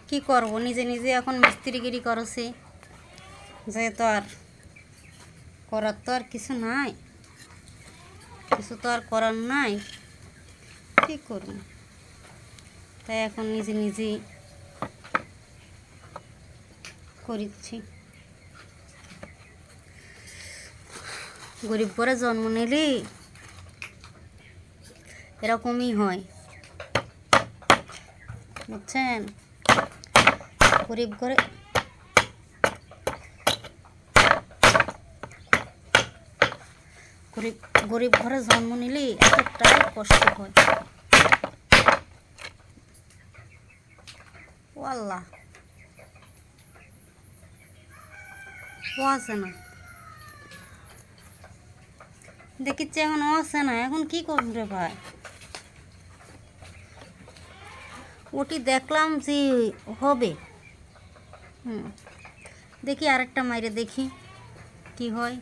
কি করব, নিজে নিজে এখন মিস্ত্রিগিরি করছে, যে তো আর করার তো আর কিছু নাই, কিছু তো আর করার নাই, কি করব। তাই এখন নিজে নিজেই করিচ্ছি। গরিব ঘরে জন্ম নিলে এরকমই হয়, বুঝছেন। গরিব ঘরে গরিব ঘরে জন্ম নিলে এতটাই কষ্ট হয়। ও আল্লাহ, ও আছে না, দেখিচ্ছে এখন ও আছে না, এখন কি করবে ভাই। ওটি দেখলাম যে হবে, দেখি আরেকটা মাইরে দেখি কি হয়।